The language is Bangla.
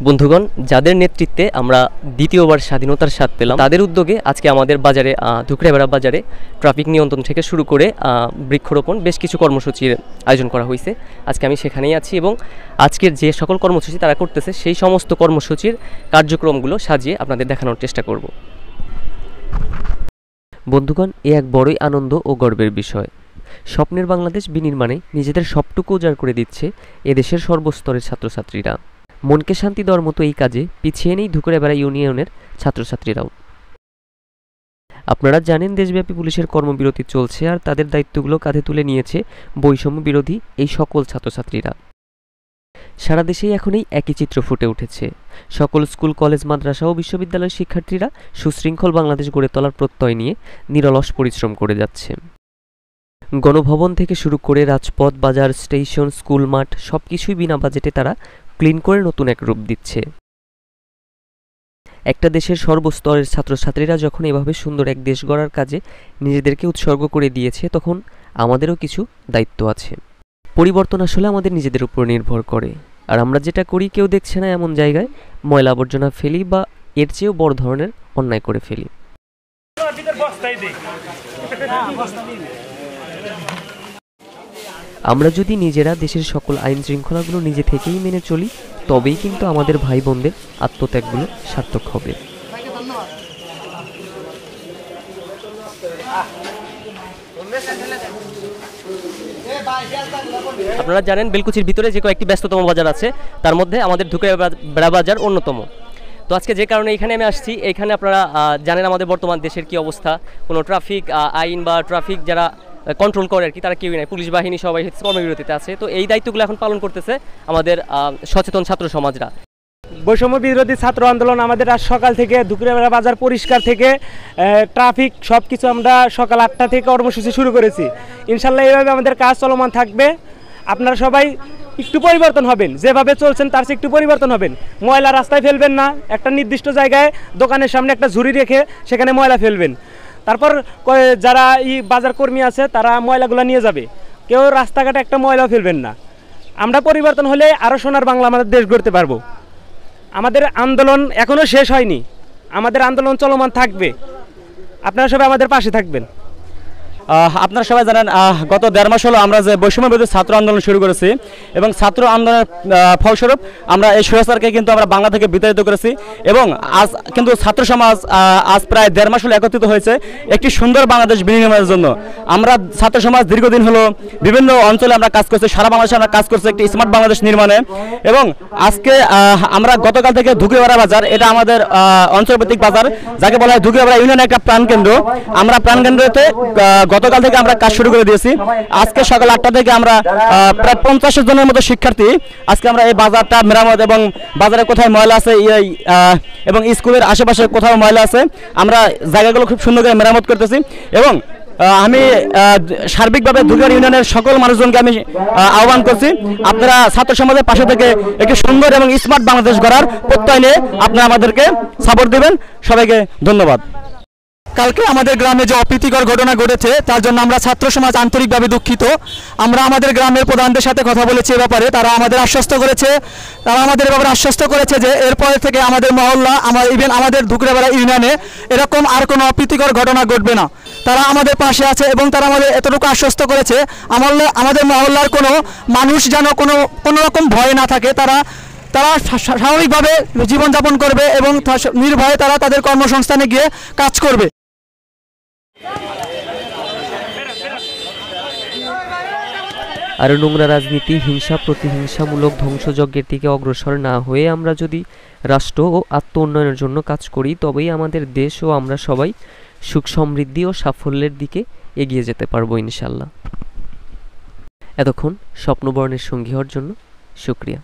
বন্ধুগণ, যাদের নেতৃত্বে আমরা দ্বিতীয়বার স্বাধীনতার স্বাদ পেলাম, তাদের উদ্যোগে আজকে আমাদের বাজারে ধুকড়িয়াপাড়া বাজারে ট্রাফিক নিয়ন্ত্রণ থেকে শুরু করে বৃক্ষরোপণ বেশ কিছু কর্মসূচির আয়োজন করা হয়েছে। আজকে আমি সেখানেই আছি এবং আজকের যে সকল কর্মসূচি তারা করতেছে সেই সমস্ত কর্মসূচির কার্যক্রমগুলো সাজিয়ে আপনাদের দেখানোর চেষ্টা করব। বন্ধুগণ, এ এক বড়ই আনন্দ ও গর্বের বিষয়। স্বপ্নের বাংলাদেশ বিনির্মাণে নিজেদের সবটুকু উজাড় করে দিচ্ছে এদেশের সর্বস্তরের ছাত্রছাত্রীরা। মনকে শান্তি দেওয়ার মতো এই কাজে পিছিয়ে নেই ধুকড়িয়াপাড়া ইউনিয়নের ছাত্রছাত্রীরাও। আপনারা জানেন, দেশব্যাপী পুলিশের কর্মবিরতি চলছে আর তাদের দায়িত্বগুলো কাঁধে তুলে নিয়েছে বৈষম্য বিরোধী এই সকল ছাত্রছাত্রীরা। সারা দেশেই এখন এই একই চিত্র ফুটে উঠেছে। সকল স্কুল, কলেজ, মাদ্রাসা ও বিশ্ববিদ্যালয়ের শিক্ষার্থীরা সুশৃঙ্খল বাংলাদেশ গড়ে তোলার প্রত্যয় নিয়ে নিরলস পরিশ্রম করে যাচ্ছে। গণভবন থেকে শুরু করে রাজপথ, বাজার, স্টেশন, স্কুল মাঠ সবকিছুই বিনা বাজেটে তারা ক্লিন করে নতুন এক রূপ দিচ্ছে। একটা দেশের সর্বস্তরের ছাত্রছাত্রীরা যখন এভাবে সুন্দর এক দেশ গড়ার কাজে নিজেদেরকে উৎসর্গ করে দিয়েছে, তখন আমাদেরও কিছু দায়িত্ব আছে। পরিবর্তন আসলে আমাদের নিজেদের উপর নির্ভর করে। আর আমরা যেটা করি কেউ দেখছে না এমন জায়গায় ময়লা আবর্জনা ফেলি বা এর চেয়েও বড় ধরনের অন্যায় করে ফেলি। আমরা যদি নিজেরা দেশের সকল আইন শৃঙ্খলাগুলো নিজে থেকেই মেনে চলি, তবেই কিন্তু আমাদের ভাই বোনদের আত্মত্যাগগুলো সার্থক হবে। আপনারা জানেন, বেলকুচির ভিতরে যে কয়েকটি ব্যস্ততম বাজার আছে তার মধ্যে আমাদের ধুকড়িয়াপাড়া বাজার অন্যতম। তো আজকে যে কারণে এখানে আমি আসছি, এইখানে আপনারা জানেন আমাদের বর্তমান দেশের কি অবস্থা। কোনো ট্রাফিক আইন বা ট্রাফিক যারা কন্ট্রোল করে আর কি, তারা কেউই নাই। পুলিশ বাহিনী সবাই কর্মবিরতিতে আছে। তো এই দায়িত্বগুলো এখন পালন করতেছে আমাদের সচেতন ছাত্র সমাজরা। বৈষম্য বিরোধী ছাত্র আন্দোলন আমাদের আজ সকাল থেকে ধুকড়িয়াপাড়া বাজার পরিষ্কার থেকে ট্রাফিক সব কিছু আমরা সকাল 8টা থেকে কর্মসূচি শুরু করেছি। ইনশাল্লাহ এইভাবে আমাদের কাজ চলমান থাকবে। আপনারা সবাই একটু পরিবর্তন হবেন, যেভাবে চলছেন তার চেয়ে একটু পরিবর্তন হবেন। ময়লা রাস্তায় ফেলবেন না, একটা নির্দিষ্ট জায়গায় দোকানের সামনে একটা ঝুড়ি রেখে সেখানে ময়লা ফেলবেন। তারপর যারা বাজার কর্মী আছে তারা ময়লাগুলো নিয়ে যাবে। কেউ রাস্তাঘাটে একটা ময়লাও ফেলবেন না। আমরা পরিবর্তন হলে আরও সোনার বাংলা আমাদের দেশ গড়তে পারবো। আমাদের আন্দোলন এখনও শেষ হয়নি, আমাদের আন্দোলন চলমান থাকবে। আপনারা সবাই আমাদের পাশে থাকবেন। আপনারা সবাই জানেন, গত 1.5 মাস হলো আমরা যে বৈষম্য বিরোধী ছাত্র আন্দোলন শুরু করেছি এবং ছাত্র আন্দোলনের ফলস্বরূপ আমরা এই স্বৈরাচারকে কিন্তু আমরা বাংলা থেকে বিতাড়িত করেছি। এবং আজ কিন্তু ছাত্র সমাজ আজ প্রায় 1.5 মাস হলো একত্রিত হয়েছে একটি সুন্দর বাংলাদেশ বিনির্মাণের জন্য। আমরা ছাত্র সমাজ দীর্ঘদিন হলো বিভিন্ন অঞ্চলে আমরা কাজ করছি, সারা বাংলাদেশে আমরা কাজ করছি একটি স্মার্ট বাংলাদেশ নির্মাণে। এবং আজকে আমরা গতকাল থেকে ধুকড়িয়াপাড়া বাজার, এটা আমাদের অঞ্চলভিত্তিক বাজার, যাকে বলা হয় ধুকড়িয়াপাড়া ইউনিয়নের একটা প্রাণকেন্দ্র। আমরা প্রাণকেন্দ্রতে গতকাল থেকে আমরা কাজ শুরু করে দিয়েছি। আজকে সকাল 8টা থেকে আমরা প্রায় 50 জনের মতো শিক্ষার্থী আজকে আমরা এই বাজারটা মেরামত এবং বাজারে কোথায় ময়লা আছে এবং স্কুলের আশেপাশে কোথাও ময়লা আছে আমরা জায়গাগুলো খুব সুন্দর করে মেরামত করতেছি। এবং আমি সার্বিকভাবে ধুকড়িয়াপাড়া ইউনিয়নের সকল মানুষজনকে আমি আহ্বান করছি, আপনারা ছাত্র সমাজের পাশে থেকে একটি সুন্দর এবং স্মার্ট বাংলাদেশ গড়ার প্রত্যয় নিয়ে আপনারা আমাদেরকে সাপোর্ট দিবেন। সবাইকে ধন্যবাদ। কালকে আমাদের গ্রামে যে অপ্রীতিকর ঘটনা ঘটেছে তার জন্য আমরা ছাত্র সমাজ আন্তরিকভাবে দুঃখিত। আমরা আমাদের গ্রামের প্রধানদের সাথে কথা বলেছি এ ব্যাপারে, তারা আমাদের আশ্বস্ত করেছে যে এরপর থেকে আমাদের মহল্লা, ইভেন আমাদের ধুকড়িয়াপাড়া ইউনিয়নে এরকম আর কোনো অপ্রীতিকর ঘটনা ঘটবে না। তারা আমাদের পাশে আছে এবং তারা আমাদের এতটুকু আশ্বস্ত করেছে আমাদের মহল্লার কোনো মানুষ যেন কোনো রকম ভয় না থাকে, তারা স্বাভাবিকভাবে জীবনযাপন করবে এবং নির্ভয়ে তারা তাদের কর্মসংস্থানে গিয়ে কাজ করবে। আর নোংরা রাজনীতি, হিংসা, প্রতিহিংসামূলক ধ্বংসযজ্ঞের দিকে অগ্রসর না হয়ে আমরা যদি রাষ্ট্র ও আত্ম উন্নয়নের জন্য কাজ করি, তবেই আমাদের দেশ ও আমরা সবাই সুখ, সমৃদ্ধি ও সাফল্যের দিকে এগিয়ে যেতে পারবো ইনশাল্লাহ। এতক্ষণ স্বপ্নবর্ণের সঙ্গী হওয়ার জন্য শুকরিয়া।